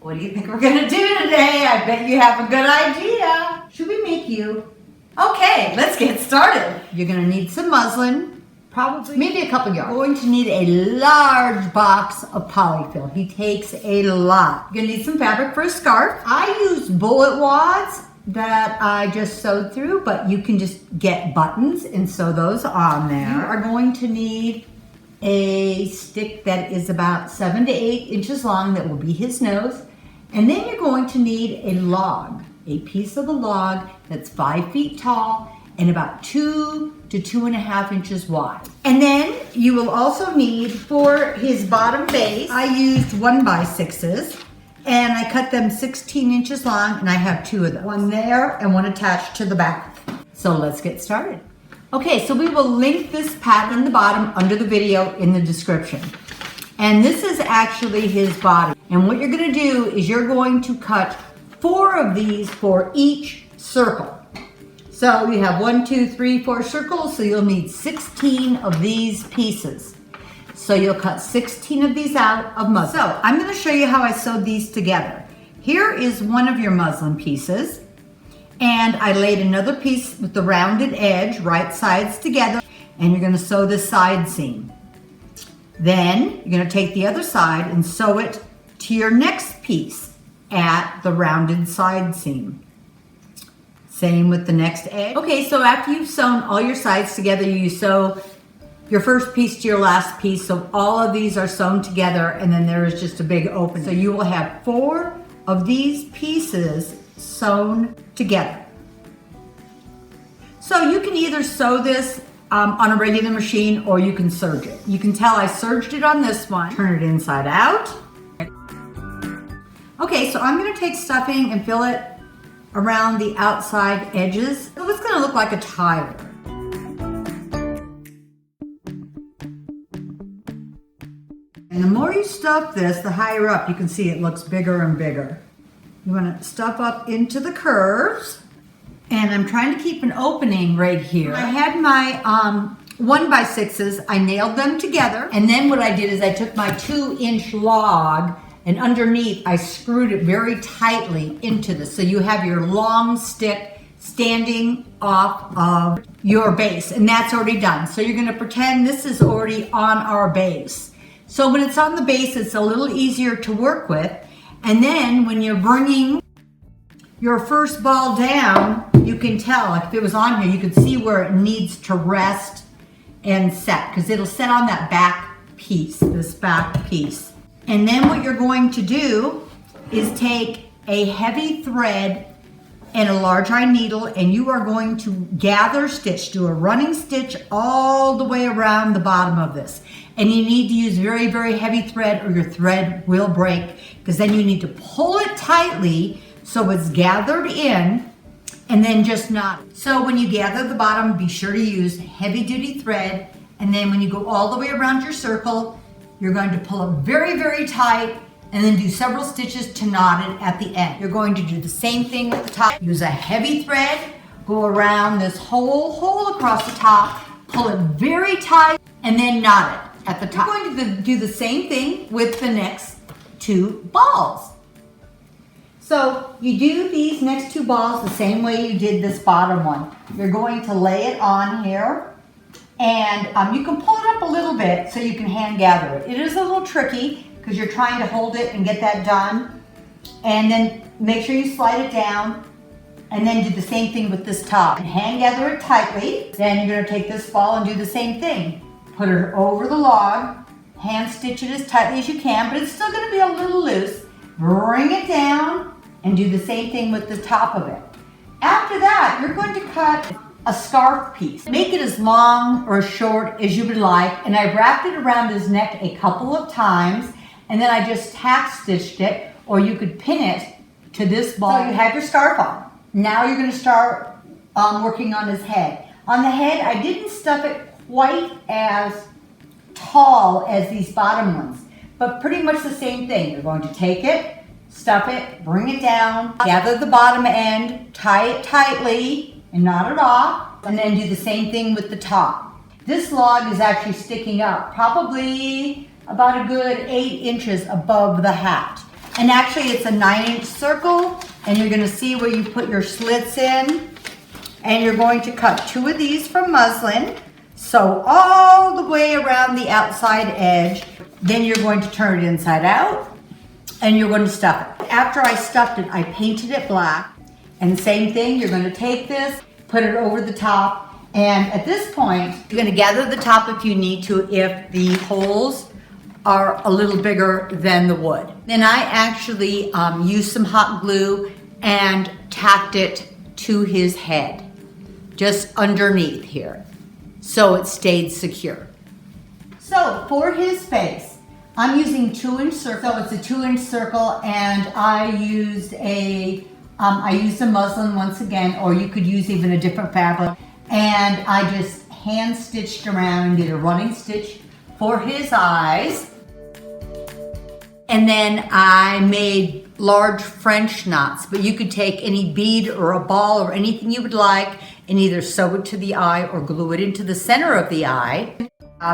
What do you think we're gonna do today? I bet you have a good idea. Should we make you? Okay, let's get started. You're gonna need some muslin, probably maybe a couple yards. You're going to need a large box of polyfill. He takes a lot. You're gonna need some fabric for a scarf. I use bullet wads that I just sewed through, but you can just get buttons and sew those on there. You are going to need a stick that is about 7 to 8 inches long that will be his nose. And then you're going to need a log, a piece of a log that's 5 feet tall and about 2 to 2.5 inches wide. And then you will also need, for his bottom base, I used 1x6s and I cut them 16 inches long, and I have 2 of them. One there and one attached to the back. So let's get started. Okay, so we will link this pattern in the bottom under the video in the description. And this is actually his body. And what you're gonna do is you're going to cut 4 of these for each circle. So you have 1, 2, 3, 4 circles, so you'll need 16 of these pieces. So you'll cut 16 of these out of muslin. So I'm gonna show you how I sewed these together. Here is one of your muslin pieces. And I laid another piece with the rounded edge, right sides together, and you're gonna sew the side seam. Then you're gonna take the other side and sew it to your next piece at the rounded side seam. Same with the next edge. Okay, so after you've sewn all your sides together, you sew your first piece to your last piece, so all of these are sewn together, and then there is just a big opening. So you will have 4 of these pieces sewn together. So you can either sew this on a regular machine or you can serge it. You can tell I serged it on this one. Turn it inside out. Okay, so I'm gonna take stuffing and fill it around the outside edges. So it's gonna look like a tile. And the more you stuff this, the higher up you can see it looks bigger and bigger. You wanna stuff up into the curves. And I'm trying to keep an opening right here. I had my 1x6s, I nailed them together. And then what I did is I took my 2-inch log and underneath I screwed it very tightly into this. So you have your long stick standing off of your base, and that's already done. So you're gonna pretend this is already on our base. So when it's on the base, it's a little easier to work with. And then when you're bringing your first ball down, you can tell, like if it was on here, you could see where it needs to rest and set, because it'll set on that back piece, this back piece. And then what you're going to do is take a heavy thread and a large eye needle, and you are going to gather stitch, do a running stitch all the way around the bottom of this. And you need to use very, very heavy thread or your thread will break, because then you need to pull it tightly so it's gathered in and then just knot it. So when you gather the bottom, be sure to use heavy duty thread. And then when you go all the way around your circle, you're going to pull it very, very tight and then do several stitches to knot it at the end. You're going to do the same thing with the top. Use a heavy thread, go around this whole hole across the top, pull it very tight, and then knot it at the top. You're going to do the same thing with the next 2 balls. So you do these next 2 balls the same way you did this bottom one. You're going to lay it on here, and you can pull it up a little bit so you can hand gather it. It is a little tricky because you're trying to hold it and get that done. And then make sure you slide it down, and then do the same thing with this top. Hand gather it tightly. Then you're gonna take this ball and do the same thing. Put it over the log, hand stitch it as tightly as you can, but it's still gonna be a little loose. Bring it down and do the same thing with the top of it. After that, you're going to cut a scarf piece. Make it as long or as short as you would like, and I wrapped it around his neck a couple of times, and then I just tack stitched it, or you could pin it to this ball. So you have your scarf on. Now you're gonna start working on his head. On the head, I didn't stuff it quite as tall as these bottom ones, but pretty much the same thing. You're going to take it, stuff it, bring it down, gather the bottom end, tie it tightly, and knot it off, and then do the same thing with the top. This log is actually sticking up, probably about a good 8 inches above the hat. And actually it's a 9-inch circle, and you're gonna see where you put your slits in. And you're going to cut 2 of these from muslin, sew all the way around the outside edge. Then you're going to turn it inside out, and you're going to stuff it. After I stuffed it, I painted it black. And same thing, you're going to take this, put it over the top, and at this point, you're going to gather the top if you need to, if the holes are a little bigger than the wood. Then I actually used some hot glue and tacked it to his head, just underneath here, so it stayed secure. So for his face, I'm using 2-inch circle. So it's a 2-inch circle, and I used a muslin once again, or you could use even a different fabric. And I just hand stitched around and did a running stitch for his eyes. And then I made large French knots, but you could take any bead or a ball or anything you would like and either sew it to the eye or glue it into the center of the eye.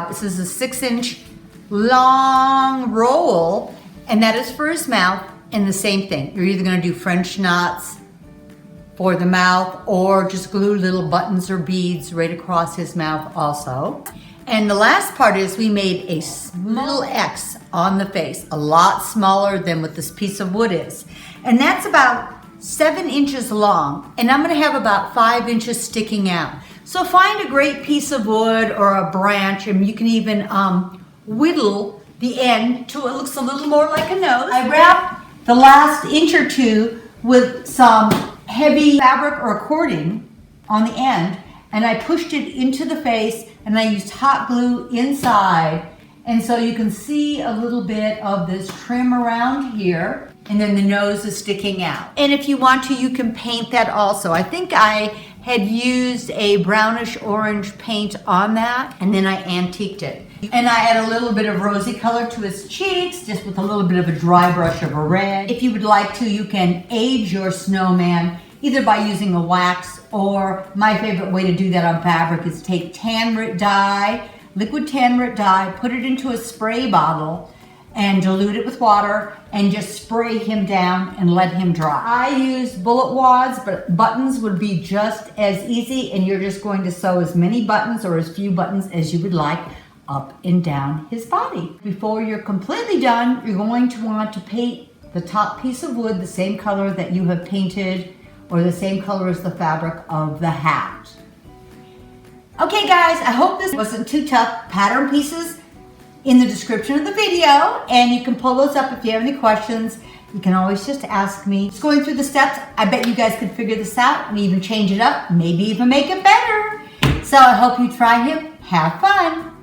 This is a 6-inch long roll, and that is for his mouth. And the same thing, you're either gonna do French knots for the mouth or just glue little buttons or beads right across his mouth also. And the last part is we made a little X on the face, a lot smaller than what this piece of wood is. And that's about 7 inches long, and I'm gonna have about 5 inches sticking out. So find a great piece of wood or a branch, and you can even whittle the end till it looks a little more like a nose. I wrapped the last inch or 2 with some heavy fabric or cording on the end, and I pushed it into the face, and I used hot glue inside. And so you can see a little bit of this trim around here, and then the nose is sticking out. And if you want to, you can paint that also. I think I had used a brownish orange paint on that, and then I antiqued it. And I add a little bit of rosy color to his cheeks, just with a little bit of a dry brush of a red. If you would like to, you can age your snowman either by using a wax, or my favorite way to do that on fabric is take tan-rit dye, liquid tan-rit dye, put it into a spray bottle and dilute it with water and just spray him down and let him dry. I use bullet wads, but buttons would be just as easy, and you're just going to sew as many buttons or as few buttons as you would like up and down his body. Before you're completely done, you're going to want to paint the top piece of wood the same color that you have painted, or the same color as the fabric of the hat. Okay guys, I hope this wasn't too tough. Pattern pieces in the description of the video, and you can pull those up if you have any questions. You can always just ask me. Just going through the steps, I bet you guys could figure this out and even change it up, maybe even make it better. So I hope you try him. Have fun.